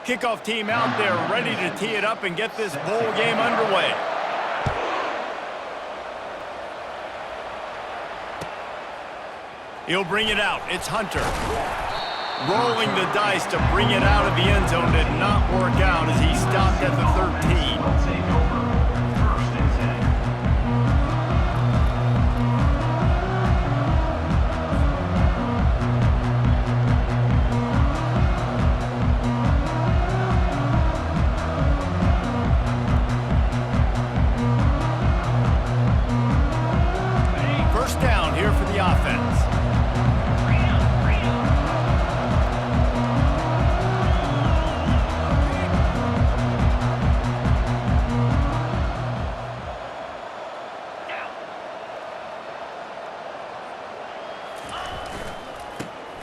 Kickoff team out there ready to tee it up and get this bowl game underway. He'll bring it out. It's Hunter. Rolling the dice to bring it out of the end zone did not work out as he stopped at the 13. First down here for the offense.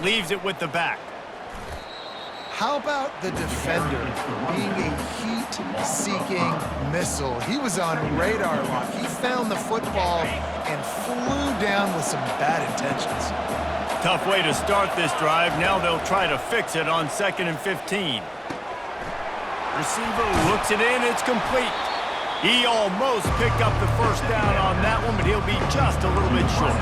Leaves it with the back. How about the defender being a heat-seeking missile? He was on radar lock. He found the football and flew down with some bad intentions. Tough way to start this drive. Now they'll try to fix it on 2nd and 15. Receiver looks it in. It's complete. He almost picked up the first down on that one, but he'll be just a little bit short.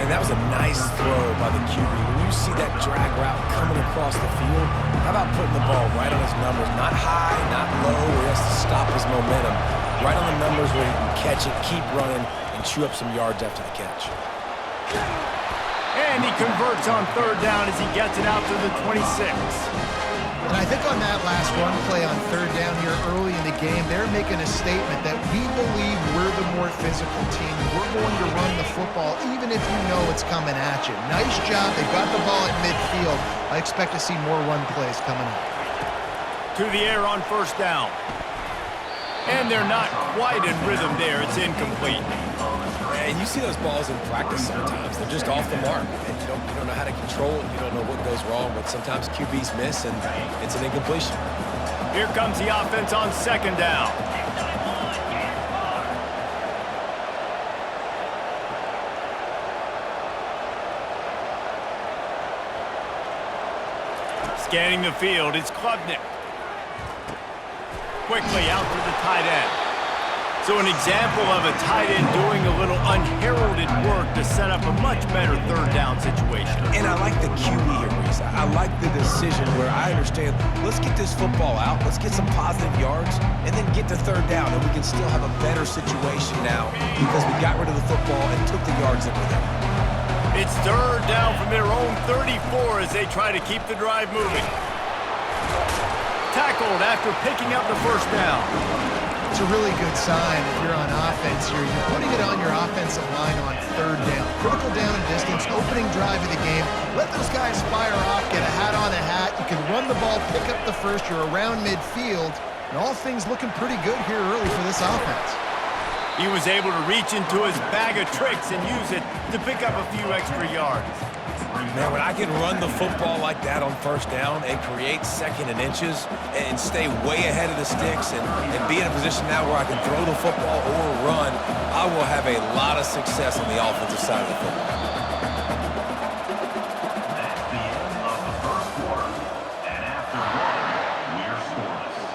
And that was a nice throw by the QB. When you see that drag route coming across the field, how about putting the ball right on his numbers? Not high, not low, where he has to stop his momentum. Right on the numbers where he can catch it, keep running, and chew up some yards after the catch. And he converts on 3rd down as he gets it out to the 26. And I think on that last run play on 3rd down here early in the game, they're making a statement that we believe we're the more physical team. We're going to run the football even if you know it's coming at you. Nice job. They got the ball at midfield. I expect to see more run plays coming up. To the air on 1st down. And they're not quite in rhythm there. It's incomplete. And you see those balls in practice sometimes. They're just off the mark. And you don't know how to control it. You don't know what goes wrong. But sometimes QBs miss, and it's an incompletion. Here comes the offense on 2nd down. Scanning the field, it's Klubnik. Quickly out to the tight end. So an example of a tight end doing a little unheralded work to set up a much better 3rd down situation. And I like the QB here, Reese. I like the decision where I understand, let's get this football out, let's get some positive yards, and then get to 3rd down, and we can still have a better situation now because we got rid of the football and took the yards that were there. It's 3rd down from their own 34 as they try to keep the drive moving. Tackled after picking up the 1st down. It's a really good sign if you're on offense here. You're putting it on your offensive line on 3rd down. Critical down and distance, opening drive of the game. Let those guys fire off, get a hat on a hat. You can run the ball, pick up the first. You're around midfield. And all things looking pretty good here early for this offense. He was able to reach into his bag of tricks and use it to pick up a few extra yards. Man, when I can run the football like that on 1st down and create 2nd and inches and stay way ahead of the sticks and be in a position now where I can throw the football or run, I will have a lot of success on the offensive side of the football. That's the end of the 1st quarter. And after 1, we're scoreless.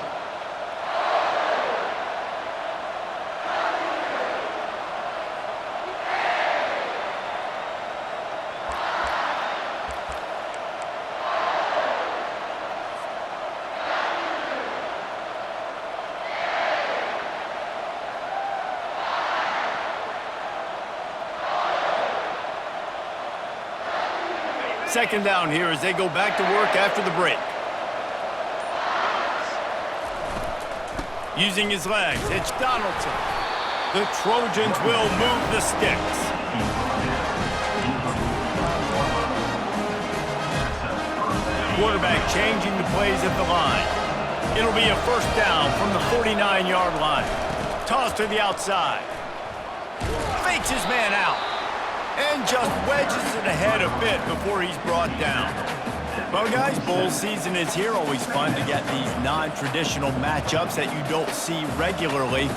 Second down here as they go back to work after the break. Using his legs, it's Donaldson. The Trojans will move the sticks. Quarterback changing the plays at the line. It'll be a 1st down from the 49-yard line. Toss to the outside. Fakes his man out. And just wedges it ahead a bit before he's brought down. Well, guys, bowl season is here. Always fun to get these non-traditional matchups that you don't see regularly.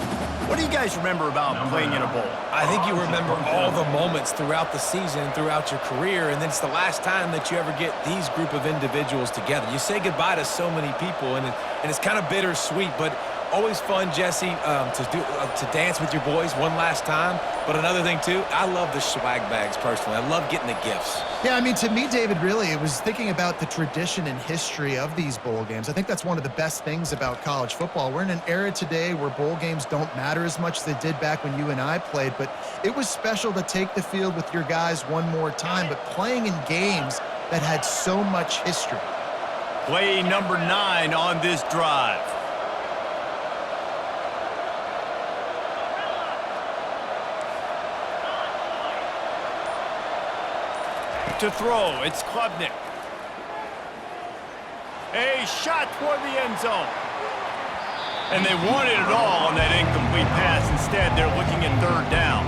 What do you guys remember about playing in a bowl? I think you remember all the moments throughout the season, throughout your career, and then it's the last time that you ever get these group of individuals together. You say goodbye to so many people, and it's kind of bittersweet, but always fun, Jesse, to dance with your boys one last time. But another thing, too, I love the swag bags, personally. I love getting the gifts. Yeah, I mean, to me, David, really, it was thinking about the tradition and history of these bowl games. I think that's one of the best things about college football. We're in an era today where bowl games don't matter as much as they did back when you and I played, but it was special to take the field with your guys one more time, but playing in games that had so much history. Play number 9 on this drive. To throw, it's Klubnik. A shot toward the end zone. And they wanted it all on that incomplete pass. Instead, they're looking at third down.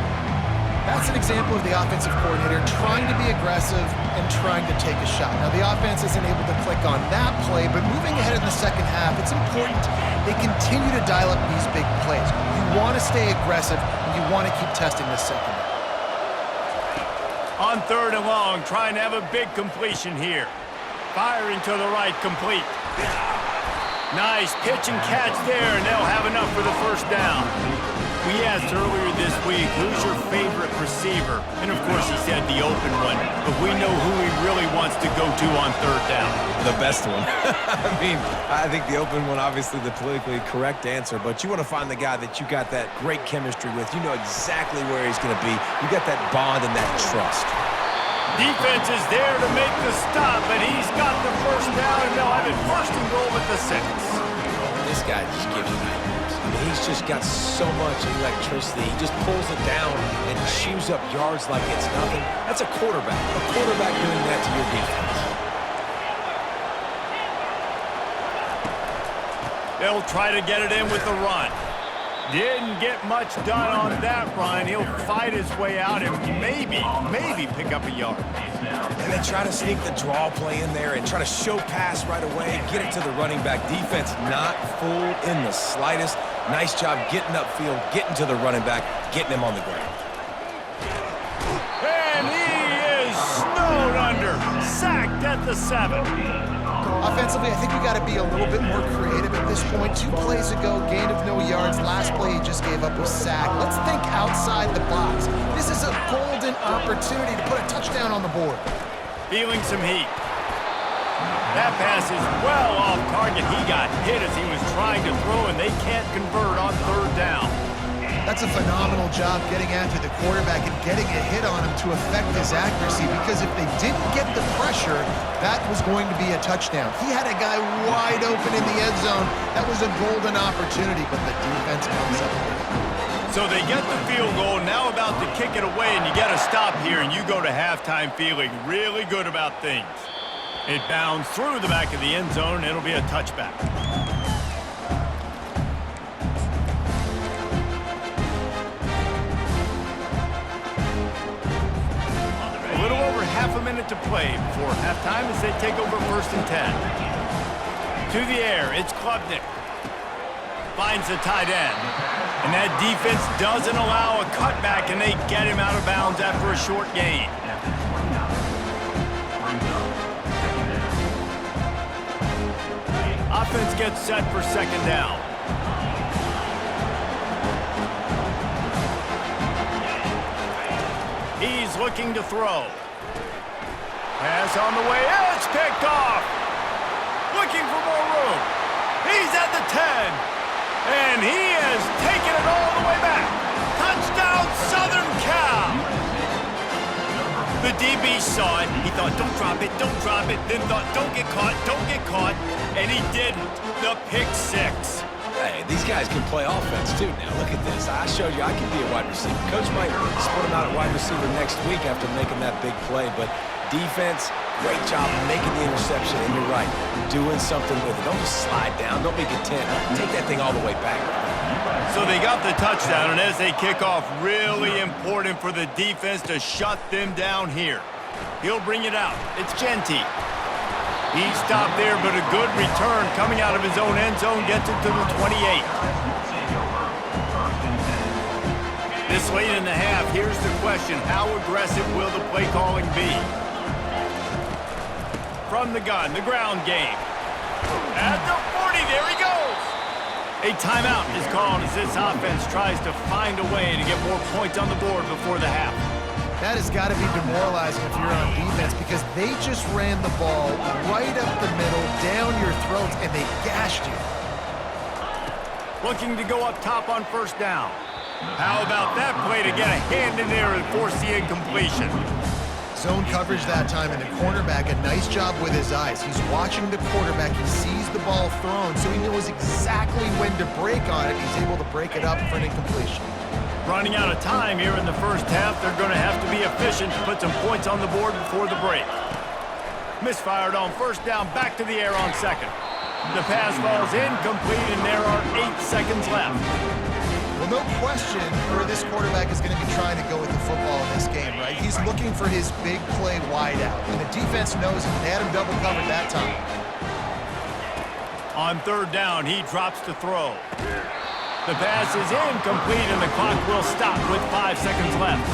That's an example of the offensive coordinator trying to be aggressive and trying to take a shot. Now, the offense isn't able to click on that play, but moving ahead in the second half, it's important they continue to dial up these big plays. You want to stay aggressive, and you want to keep testing the second. On third and long, trying to have a big completion here. Firing to the right, complete. Nice pitch and catch there, and they'll have enough for the first down. We asked earlier this week, who's your favorite receiver? And of course he said the open one, but we know who he really wants to go to on third down. The best one. I mean, I think the open one, obviously the politically correct answer, but you want to find the guy that you got that great chemistry with. You know exactly where he's going to be. You got that bond and that trust. Defense is there to make the stop, and he's got the first down, and they'll have it first and goal at the 6. This guy just gives you nightmares. I mean, he's just got so much electricity. He just pulls it down and chews up yards like it's nothing. That's a quarterback. A quarterback doing that to your defense. They'll try to get it in with the run. Didn't get much done on that run. He'll fight his way out and maybe pick up a yard. And they try to sneak the draw play in there and try to show pass right away, get it to the running back. Defense not fooled in the slightest. Nice job getting upfield, getting to the running back, getting him on the ground. And he is snowed under, sacked at the 7. Offensively, I think we got to be a little bit more creative at this point. 2 plays ago, gain of no yards. Last play he just gave up a sack. Let's think outside the box. This is a golden opportunity to put a touchdown on the board. Feeling some heat. That pass is well off target. He got hit as he was trying to throw, and they can't convert on third down. That's a phenomenal job getting after the quarterback and getting a hit on him to affect his accuracy, because if they didn't get the pressure, that was going to be a touchdown. He had a guy wide open in the end zone. That was a golden opportunity, but the defense comes up with it. So they get the field goal, now about to kick it away, and you got to stop here, and you go to halftime feeling really good about things. It bounds through the back of the end zone. It'll be a touchback. A little over half a minute to play before halftime as they take over 1st and 10. To the air, it's Klubnik. Finds the tight end. And that defense doesn't allow a cutback, and they get him out of bounds after a short gain. Offense gets set for 2nd down. He's looking to throw. Pass on the way. It's picked off. Looking for more room. He's at the 10. And he has taken it all the way back. Touchdown, Southern Cal. The DB saw it. He thought, don't drop it, don't drop it. Then thought, don't get caught, don't get caught. And he didn't. The pick 6. Hey, these guys can play offense, too. Now, look at this. I showed you I can be a wide receiver. Coach might split him out at wide receiver next week after making that big play. But defense, great job making the interception. And you're right, doing something with it. Don't just slide down. Don't make it 10. Take that thing all the way back. So they got the touchdown, and as they kick off, really important for the defense to shut them down here. He'll bring it out. It's Genty. He stopped there, but a good return coming out of his own end zone gets it to the 28. This late in the half, here's the question. How aggressive will the play calling be? From the gun, the ground game. At the 40, there he goes! A timeout is called as this offense tries to find a way to get more points on the board before the half. That has got to be demoralizing if you're on defense because they just ran the ball right up the middle, down your throats, and they gashed you. Looking to go up top on first down. How about that play to get a hand in there and force the incompletion? Zone coverage that time, and the cornerback, a nice job with his eyes. He's watching the quarterback. He sees the ball thrown, so he knows exactly when to break on it. He's able to break it up for an incompletion. Running out of time here in the first half, they're going to have to be efficient to put some points on the board before the break. Misfired on first down, back to the air on second. The pass falls incomplete, and there are 8 seconds left. Well, no question where this quarterback is going to be trying to go with the football in this game, right? He's looking for his big play wide out, and the defense knows it. They had him double covered that time. On third down, he drops to throw. The pass is incomplete, and the clock will stop with 5 seconds left.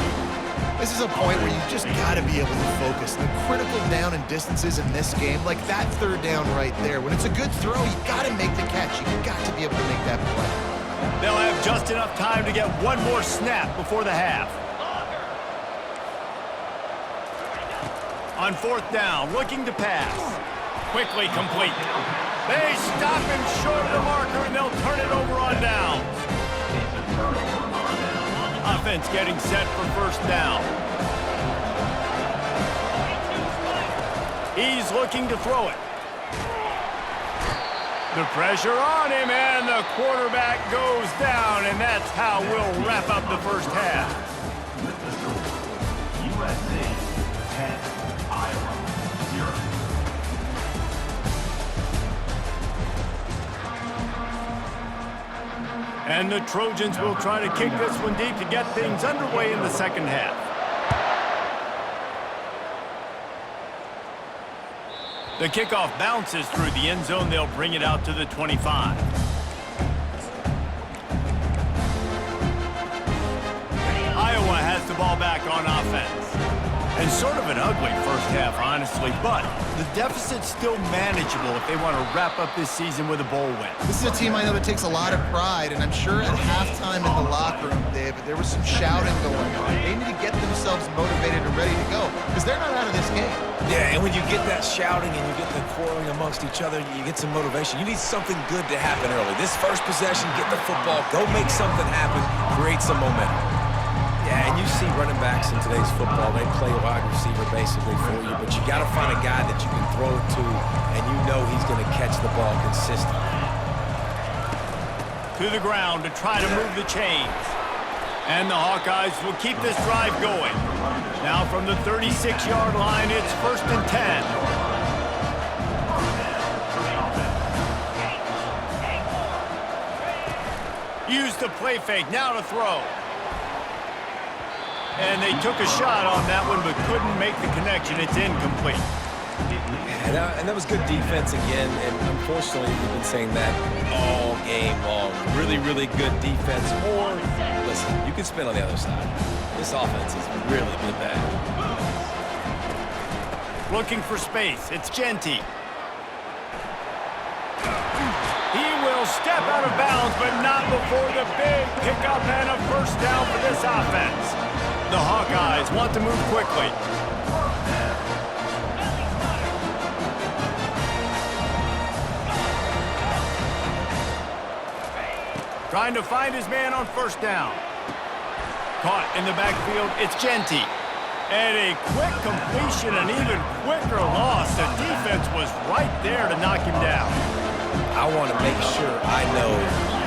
This is a point where you just got to be able to focus. The critical down and distances in this game, like that third down right there. When it's a good throw, you got to make the catch. You got to be able to make that play. They'll have just enough time to get one more snap before the half. On fourth down, looking to pass. Quickly complete. They stop him short of the marker, and they'll turn it over on downs. Offense getting set for first down. He's looking to throw it. The pressure on him, and the quarterback goes down, and that's how we'll wrap up the first half. USC 10, Iowa 0. And the Trojans will try to kick this one deep to get things underway in the second half. The kickoff bounces through the end zone. They'll bring it out to the 25. Iowa has the ball back on offense. And sort of an ugly first half, honestly, but the deficit's still manageable if they want to wrap up this season with a bowl win. This is a team I know that takes a lot of pride, and I'm sure at halftime in the locker room, David, there was some shouting going on. They need to get themselves motivated and ready to go because they're not out of this game. Yeah, and when you get that shouting and you get the quarreling amongst each other, you get some motivation. You need something good to happen early. This first possession, get the football, go make something happen, create some momentum. Yeah, and you see running backs in today's football, they play wide receiver basically for you, but you got to find a guy that you can throw it to, and you know he's going to catch the ball consistently. To the ground to try to move the chains. And the Hawkeyes will keep this drive going. Now from the 36-yard line, it's 1st and 10. Use the play fake, now to throw. And they took a shot on that one, but couldn't make the connection. It's incomplete. And that was good defense again, and unfortunately, we've been saying that all game long. Really, really good defense. Or, listen, you can spin on the other side. This offense has really been bad. Looking for space. It's Genty. He will step out of bounds, but not before the big pickup and a first down for this offense. The Hawkeyes want to move quickly. Trying to find his man on first down. Caught in the backfield, it's Genty. And a quick completion, an even quicker loss. The defense was right there to knock him down. I want to make sure I know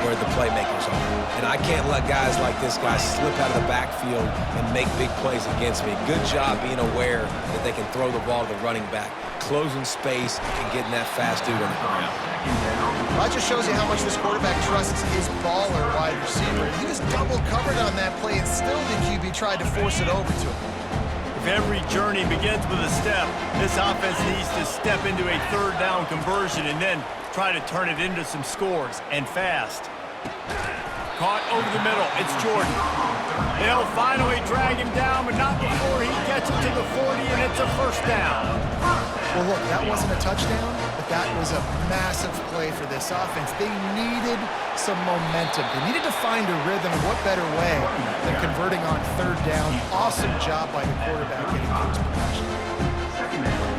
where the playmakers are. And I can't let guys like this guy slip out of the backfield and make big plays against me. Good job being aware that they can throw the ball to the running back, closing space, and getting that fast dude on the ground. Well, that just shows you how much this quarterback trusts his baller wide receiver. He was double covered on that play, and still the QB tried to force it over to him. If every journey begins with a step, this offense needs to step into a third down conversion and then try to turn it into some scores, and fast. Caught over the middle, it's Jordan. They'll finally drag him down, but not before he gets it to the 40, and it's a first down. Well, look, that wasn't a touchdown, but that was a massive play for this offense. They needed some momentum. They needed to find a rhythm, and what better way than converting on third down. Awesome job by the quarterback getting to his progression.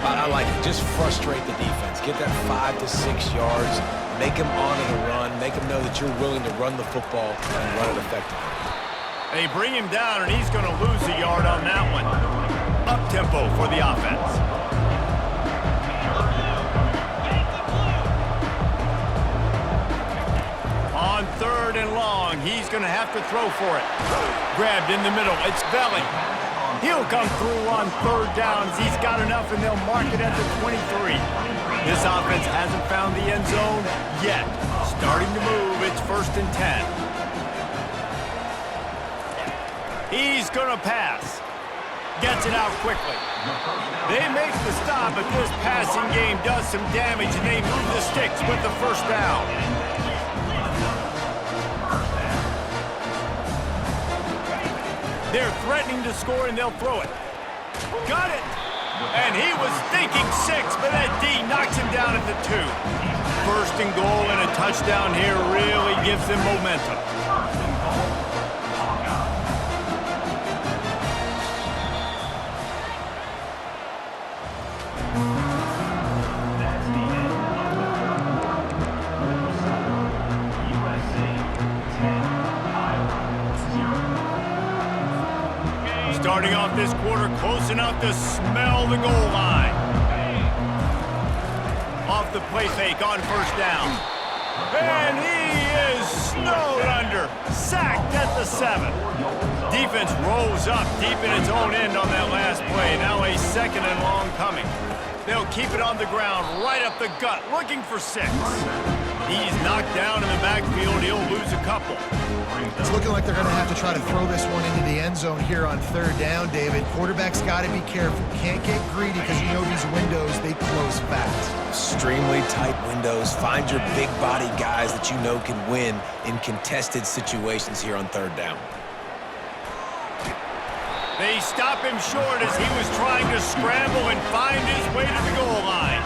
I like it. Just frustrate the defense. Get that 5 to 6 yards. Make them honor the run. Make them know that you're willing to run the football and run it effectively. They bring him down, and he's going to lose a yard on that one. Up-tempo for the offense. On third and long, he's going to have to throw for it. Grabbed in the middle. It's Belly. He'll come through on third downs. He's got enough, and they'll mark it at the 23. This offense hasn't found the end zone yet. Starting to move. It's 1st and 10. He's going to pass. Gets it out quickly. They make the stop, but this passing game does some damage, and they move the sticks with the first down. They're threatening to score, and they'll throw it. Got it! And he was thinking 6, but that D knocks him down at the 2. 1st and goal, and a touchdown here really gives them momentum. Starting off this quarter close enough to smell the goal line. Off the play fake on first down. And he is snowed under. Sacked at the 7. Defense rolls up deep in its own end on that last play. Now a 2nd and long coming. They'll keep it on the ground right up the gut, looking for 6. He's knocked down in the backfield. He'll lose a couple. It's looking like they're going to have to try to throw this one into the end zone here on third down, David. Quarterback's got to be careful. Can't get greedy because you know these windows, they close fast. Extremely tight windows. Find your big body guys that you know can win in contested situations here on third down. They stop him short as he was trying to scramble and find his way to the goal line.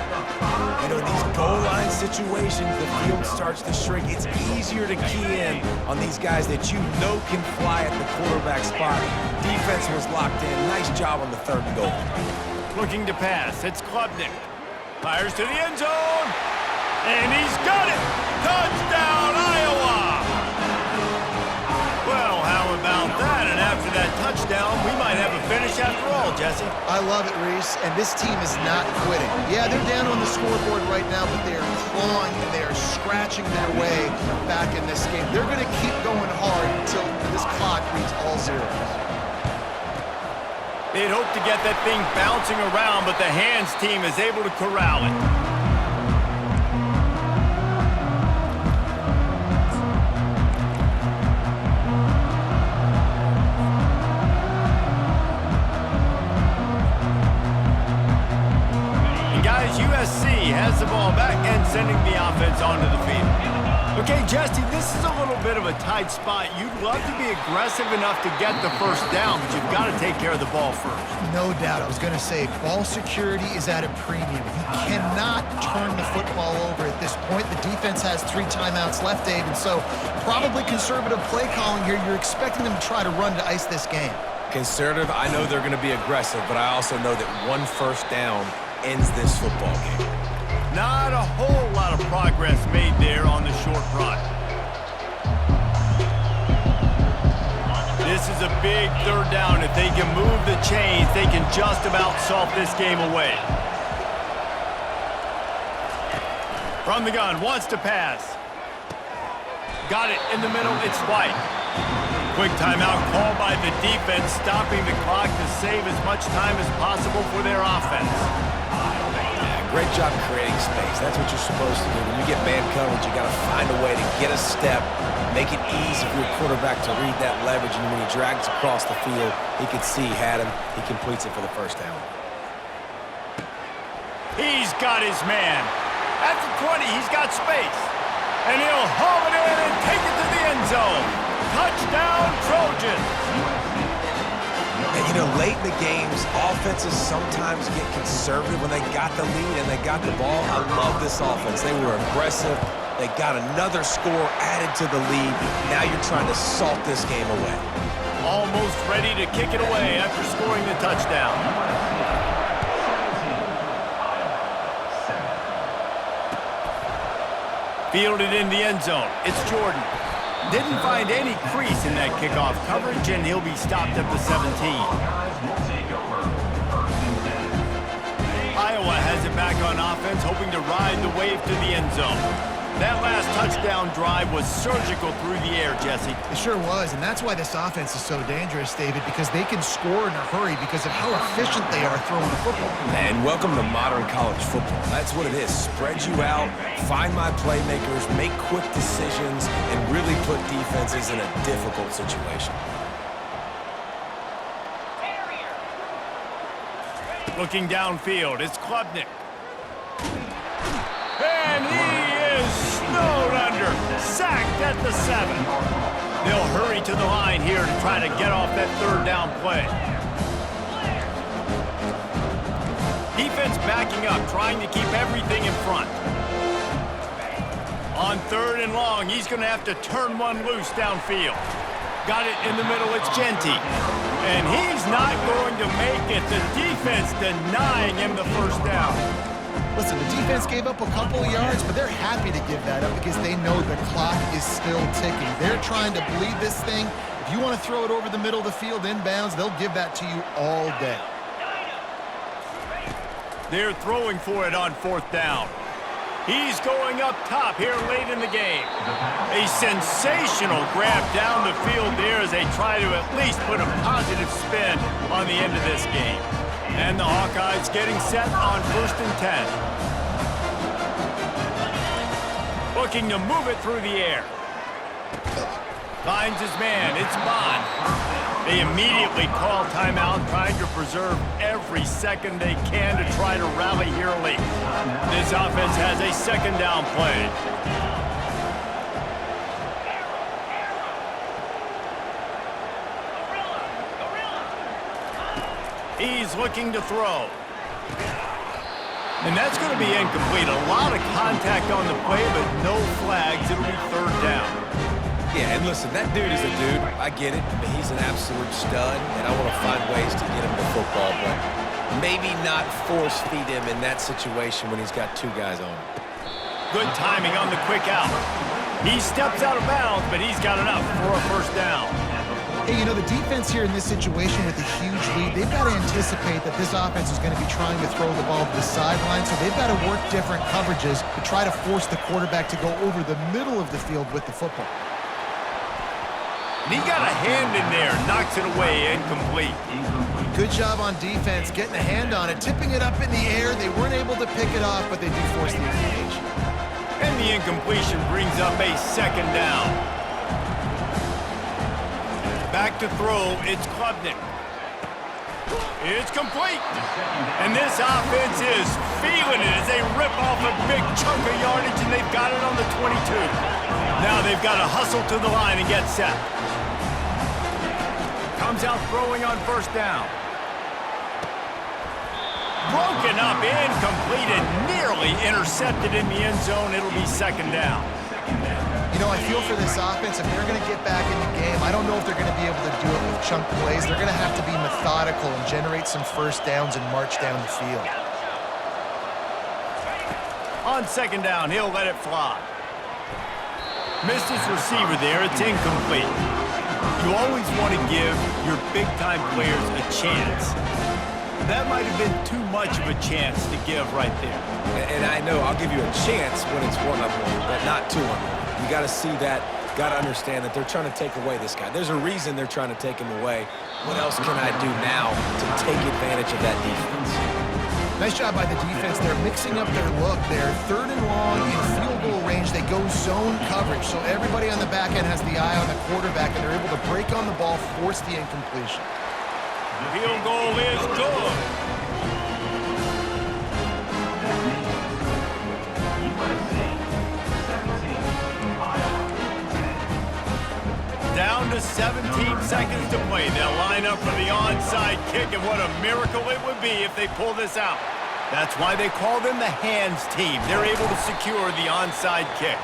You know, these goal line situations, the field starts to shrink. It's easier to key in on these guys that you know can fly at the quarterback spot. Defense was locked in. Nice job on the 3rd and goal. Looking to pass. It's Klubnik. Fires to the end zone. And he's got it. Touchdown, Iowa. Well, how about that? And after that touchdown, we might have a finish after all, Jesse. I love it, Reese, and this team is not quitting. Yeah, they're down on the scoreboard right now, but they are clawing and they are scratching their way back in this game. They're going to keep going hard until this clock reads all zeros. They'd hope to get that thing bouncing around, but the hands team is able to corral it. USC has the ball back and sending the offense onto the field. Okay, Jesse, this is a little bit of a tight spot. You'd love to be aggressive enough to get the first down, but you've got to take care of the ball first. No doubt. I was going to say, ball security is at a premium. He cannot turn the football over at this point. The defense has 3 timeouts left, Dave, and so probably conservative play calling here. You're expecting them to try to run to ice this game. Conservative, I know they're going to be aggressive, but I also know that 1 first down ends this football game. Not a whole lot of progress made there on the short run. This is a big 3rd down. If they can move the chains, they can just about solve this game away. From the gun, wants to pass. Got it in the middle, it's White. Quick timeout called by the defense, stopping the clock to save as much time as possible for their offense. Great job creating space. That's what you're supposed to do. When you get man coverage, you got to find a way to get a step, make it easy for your quarterback to read that leverage, and when he drags across the field, he can see he had him. He completes it for the first down. He's got his man. At the 20, he's got space. And he'll haul it in and take it to the end zone. Touchdown, Trojans. And, you know, late in the games, offenses sometimes get conservative when they got the lead and they got the ball. I love this offense. They were aggressive. They got another score added to the lead. Now you're trying to salt this game away. Almost ready to kick it away after scoring the touchdown. Fielded in the end zone. It's Jordan. Didn't find any crease in that kickoff coverage, and he'll be stopped at the 17. Iowa has it back on offense, hoping to ride the wave to the end zone. That last touchdown drive was surgical through the air, Jesse. It sure was, and that's why this offense is so dangerous, David, because they can score in a hurry because of how efficient they are throwing the football. And welcome to modern college football. That's what it is. Spread you out, find my playmakers, make quick decisions, and really put defenses in a difficult situation. Looking downfield, it's Klubnik. And he is snowed under, sacked at the 7. They'll hurry to the line here to try to get off that third down play. Defense backing up, trying to keep everything in front. On 3rd and long, he's going to have to turn one loose downfield. Got it in the middle, it's Genty. And he's not going to make it. The defense denying him the first down. Listen, the defense gave up a couple of yards, but they're happy to give that up because they know the clock is still ticking. They're trying to bleed this thing. If you want to throw it over the middle of the field inbounds, they'll give that to you all day. They're throwing for it on 4th down. He's going up top here late in the game. A sensational grab down the field there as they try to at least put a positive spin on the end of this game. And the Hawkeyes getting set on 1st and 10. Looking to move it through the air. Finds his man. It's Bond. They immediately call timeout, trying to preserve every second they can to try to rally here late. This offense has a 2nd down play. He's looking to throw. And that's going to be incomplete. A lot of contact on the play, but no flags. It'll be 3rd down. Yeah, and listen, that dude is a dude. I get it. I mean, he's an absolute stud, and I want to find ways to get him the football, but maybe not force-feed him in that situation when he's got 2 guys on him. Good timing on the quick out. He steps out of bounds, but he's got enough for a 1st down. Hey, you know, the defense here in this situation with a huge lead, they've got to anticipate that this offense is going to be trying to throw the ball to the sideline, so they've got to work different coverages to try to force the quarterback to go over the middle of the field with the football. And he got a hand in there, knocks it away, incomplete. Good job on defense, getting a hand on it, tipping it up in the air. They weren't able to pick it off, but they do force the incompletion. And the incompletion brings up a 2nd down. Back to throw, it's Klubnik. It's complete. And this offense is feeling it as they rip off a big chunk of yardage, and they've got it on the 22. Now they've got to hustle to the line and get set. Comes out throwing on 1st down. Broken up, incomplete, and nearly intercepted in the end zone. It'll be 2nd down. You know, I feel for this offense, if they're going to get back in the game, I don't know if they're going to be able to do it with chunk plays. They're going to have to be methodical and generate some 1st downs and march down the field. On 2nd down, he'll let it fly. Missed his receiver there. It's incomplete. You always want to give your big-time players a chance. That might have been too much of a chance to give right there. And I know I'll give you a chance when it's 1-on-1, but not 2-on-1. You got to see that, got to understand that they're trying to take away this guy. There's a reason they're trying to take him away. What else can I do now to take advantage of that defense? Nice job by the defense. They're mixing up their look. They're 3rd and long in field goal range. They go zone coverage, so everybody on the back end has the eye on the quarterback, and they're able to break on the ball, force the incompletion. The field goal is good. Down to to 17 seconds to play. They'll line up for the onside kick, and what a miracle it would be if they pull this out. That's why they call them the hands team. They're able to secure the onside kick.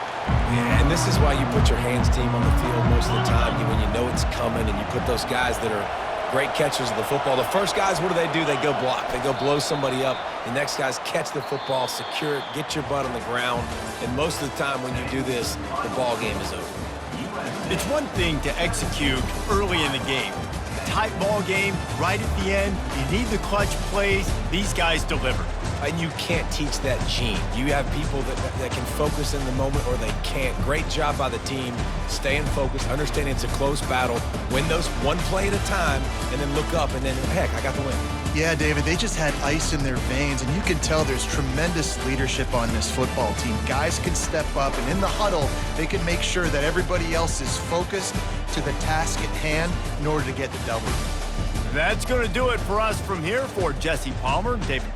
Yeah, and this is why you put your hands team on the field most of the time when you know it's coming, and you put those guys that are great catchers of the football. The first guys, what do? They go block. They go blow somebody up. The next guys catch the football, secure it, get your butt on the ground. And most of the time when you do this, the ball game is over. It's one thing to execute early in the game. Tight ball game, right at the end, you need the clutch plays. These guys deliver. And you can't teach that gene. You have people that can focus in the moment or they can't. Great job by the team, staying focused, understanding it's a close battle, win those one play at a time, and then look up, and then, heck, I got the win. Yeah, David, they just had ice in their veins, and you can tell there's tremendous leadership on this football team. Guys can step up, and in the huddle, they can make sure that everybody else is focused to the task at hand in order to get the W. That's going to do it for us from here. For Jesse Palmer, David